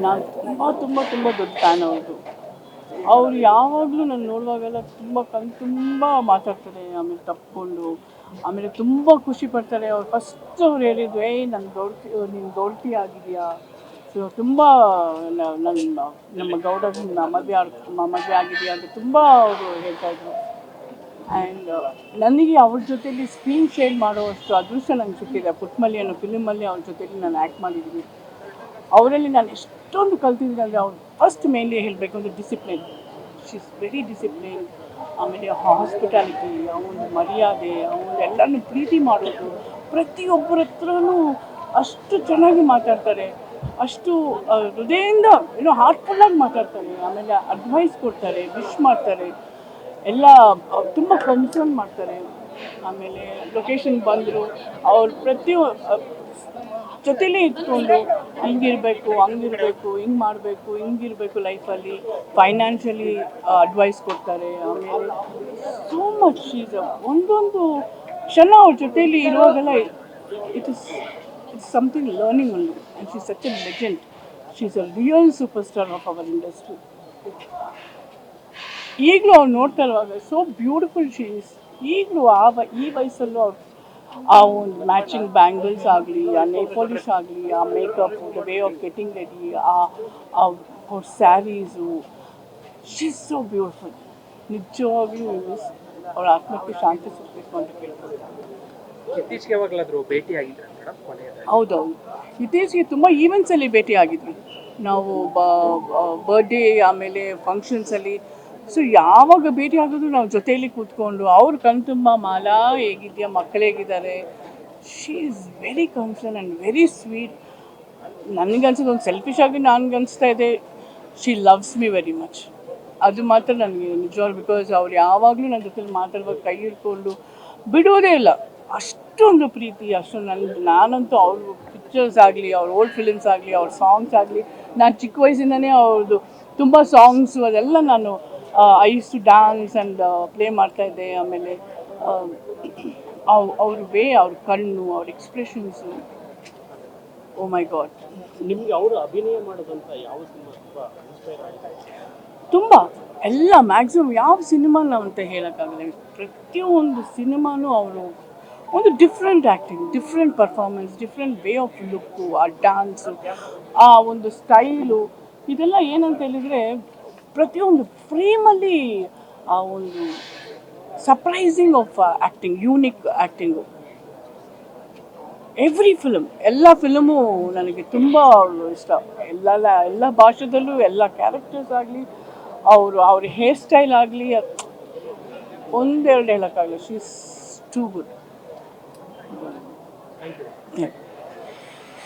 ನಾನು ತುಂಬ ದೊಡ್ಡ ಫ್ಯಾನ್ ಅವ್ರದ್ದು. ಅವ್ರು ಯಾವಾಗಲೂ ನಾನು ನೋಡುವಾಗೆಲ್ಲ ತುಂಬ ಮಾತಾಡ್ತಾರೆ, ಆಮೇಲೆ ತಪ್ಪಿಕೊಂಡು ಆಮೇಲೆ ತುಂಬ ಖುಷಿ ಪಡ್ತಾರೆ. ಅವ್ರು ಫಸ್ಟ್ ಅವ್ರು ಹೇಳಿದ್ದು, ನನ್ನ ಗೌಡ್ತಿ, ನೀನು ಗೌಡ್ತಿ ಆಗಿದೆಯಾ, ಸೊ ತುಂಬ ನಮ್ಮ ಗೌಡನ ಮದುವೆ ಆಗಿದೆಯಾ ಅಂತ ತುಂಬ ಅವರು ಹೇಳ್ತಾಯಿದ್ರು. ಆ್ಯಂಡ್ ನನಗೆ ಅವ್ರ ಜೊತೆಲಿ ಸ್ಕ್ರೀನ್ ಶೇರ್ ಮಾಡುವಷ್ಟು ಅದೃಷ್ಟ ನನಗೆ ಸಿಕ್ಕಿದೆ. ಪುಟ್ಮಲ್ಲಿ ಅನ್ನೋ ಫಿಲಿಮಲ್ಲಿ ಅವ್ರ ಜೊತೆಲಿ ನಾನು ಆ್ಯಕ್ಟ್ ಮಾಡಿದ್ದೀನಿ. ಅವರಲ್ಲಿ ನಾನು ಎಷ್ಟೊಂದು ಕಲ್ತಿದ್ದೀನಿ ಅಂದರೆ, ಅವ್ರು ಫಸ್ಟ್ ಮೇನ್ಲಿ ಹೇಳಬೇಕು ಅಂದರೆ discipline. She is very discipline. ಆಮೇಲೆ ಹಾಸ್ಪಿಟಾಲಿಟಿ, ಅವನ ಮರ್ಯಾದೆ, ಅವನು ಎಲ್ಲರನ್ನೂ ಪ್ರೀತಿ ಮಾಡೋದು, ಪ್ರತಿಯೊಬ್ಬರ ಹತ್ರನೂ ಅಷ್ಟು ಚೆನ್ನಾಗಿ ಮಾತಾಡ್ತಾರೆ, ಅಷ್ಟು ಹೃದಯದಿಂದ ಹಾರ್ಟ್ಫುಲ್ಲಾಗಿ ಮಾತಾಡ್ತಾರೆ. ಆಮೇಲೆ ಅಡ್ವೈಸ್ ಕೊಡ್ತಾರೆ, ವಿಶ್ ಮಾಡ್ತಾರೆ, ಎಲ್ಲ ತುಂಬ ಕನ್ಸರ್ನ್ ಮಾಡ್ತಾರೆ. ಆಮೇಲೆ ಲೊಕೇಶನ್ ಬಂದರು ಅವ್ರು ಜೊತೆಲೇ ಇಟ್ಕೊಂಡು ಹಿಂಗಿರಬೇಕು, ಹಿಂಗೆ ಮಾಡಬೇಕು, ಹಿಂಗಿರಬೇಕು ಲೈಫಲ್ಲಿ, ಫೈನಾನ್ಷಿಯಲಿ ಅಡ್ವೈಸ್ ಕೊಡ್ತಾರೆ. ಆಮೇಲೆ ಸೋ ಮಚ್ ಈಸ್ ಒಂದೊಂದು ಕ್ಷಣ ಅವ್ರ ಜೊತೆಯಲ್ಲಿ ಇರುವಾಗೆಲ್ಲ it's something learning only. And she is such a legend. She is a real super star of our industry. ಈಗಲೂ ಅವ್ರು ನೋಡ್ತಾ ಇರುವಾಗ ಸೋ ಬ್ಯೂಟಿಫುಲ್ ಶಿ ಈಸ್. ಈಗಲೂ ಈ ವಯಸ್ಸಲ್ಲೂ ಅವ್ರು ಆ ಒಂದು ಮ್ಯಾಚಿಂಗ್ ಬ್ಯಾಂಗಲ್ಸ್ ಆಗಲಿ, ಆ ನೇಲ್ ಪಾಲಿಶ್ ಆಗಲಿ, ಆ makeup, the way of getting ready, ಅವ್ರ saris, she is so beautiful. ನಿಜವಾಗ್ಲೂ ಅವ್ರ ಆತ್ಮಕ್ಕೆ ಶಾಂತಿ ಸಿಗಬೇಕು ಅಂತ ಕೇಳ್ಬೋದು. ಇತ್ತೀಚೆಗೆ ಯಾವಾಗಲಾದರೂ ಭೇಟಿ ಆಗಿದ್ರೆ ಮೇಡಮ್? ಹೌದೌದು, ಇತ್ತೀಚೆಗೆ ತುಂಬ ಈವೆಂಟ್ಸಲ್ಲಿ ಭೇಟಿ ಆಗಿದ್ವಿ ನಾವು. ಬರ್ಡೇ ಆಮೇಲೆ ಫಂಕ್ಷನ್ಸಲ್ಲಿ. ಸೊ ಯಾವಾಗ ಭೇಟಿ ಆಗೋದು ನಾವು ಜೊತೆಯಲ್ಲಿ ಕೂತ್ಕೊಂಡು, ಅವ್ರ ಕಣ್ತುಂಬ ಮಾಲಾ ಹೇಗಿದೆಯಾ, ಮಕ್ಕಳು ಹೇಗಿದ್ದಾರೆ. She is very concern and very sweet. ನನಗನ್ಸೋದು ಒಂದು ಸೆಲ್ಫಿಶ್ ಆಗಿ ನನಗನ್ನಿಸ್ತಾ ಇದೆ, she loves me very much. ಅದು ಮಾತ್ರ ನನಗೆ ನಿಜವಾಗ್ಲೂ, ಬಿಕಾಸ್ ಅವ್ರು ಯಾವಾಗಲೂ ನನ್ನ ಜೊತೆ ಮಾತಾಡುವಾಗ ಕೈ ಹಿಡ್ಕೊಂಡು ಬಿಡೋದೇ ಇಲ್ಲ. ಅಷ್ಟೊಂದು ಪ್ರೀತಿ, ಅಷ್ಟೊಂದು ನಾನಂತೂ ಅವ್ರ ಪಿಕ್ಚರ್ಸ್ ಆಗಲಿ, ಅವ್ರ ಓಲ್ಡ್ ಫಿಲಿಮ್ಸ್ ಆಗಲಿ, ಅವ್ರ ಸಾಂಗ್ಸ್ ಆಗಲಿ, ನಾನು ಚಿಕ್ಕ ವಯಸ್ಸಿಂದನೇ ಅವ್ರದ್ದು ತುಂಬ ಸಾಂಗ್ಸು ಅದೆಲ್ಲ ನಾನು I use to dance and play ಮಾಡ್ತಾಯಿದ್ದೆ. ಆಮೇಲೆ ಅವ್ರ ವೇ, ಅವ್ರ ಕಣ್ಣು, ಅವ್ರ ಎಕ್ಸ್ಪ್ರೆಷನ್ಸು, ಓ ಮೈ ಗಾಡ್. ನಿಮಗೆ ಅವರು ಅಭಿನಯ ಮಾಡೋದಂತ ಯಾವ ಸಿನಿಮಾ ತುಂಬ ಇನ್ಸ್ಪೈರ್ ಆಗಿದೆ? ತುಂಬ ಎಲ್ಲ ಮ್ಯಾಕ್ಸಿಮಮ್ ಯಾವ ಸಿನಿಮಾ ನಾವು ಅಂತ ಹೇಳೋಕ್ಕಾಗಲ್ಲ. ಪ್ರತಿಯೊಂದು ಸಿನಿಮಾನೂ ಅವರು ಒಂದು different acting, different performance, different way of look, ಆ ಡ್ಯಾನ್ಸು, ಆ ಒಂದು ಸ್ಟೈಲು, ಇದೆಲ್ಲ ಏನಂತ ಹೇಳಿದರೆ ಪ್ರತಿಯೊಂದು ಫ್ರೇಮಲ್ಲಿ ಆ ಒಂದು surprising of acting, unique acting. Every film, ಎಲ್ಲ ಫಿಲಮು ನನಗೆ ತುಂಬ ಇಷ್ಟ. ಎಲ್ಲ ಭಾಷೆದಲ್ಲೂ ಎಲ್ಲ ಕ್ಯಾರೆಕ್ಟರ್ಸ್ ಆಗಲಿ, ಅವ್ರ ಹೇರ್ ಸ್ಟೈಲ್ ಆಗಲಿ, ಒಂದೆರಡು ಹೇಳೋಕ್ಕಾಗಲ್ಲ. She is too good.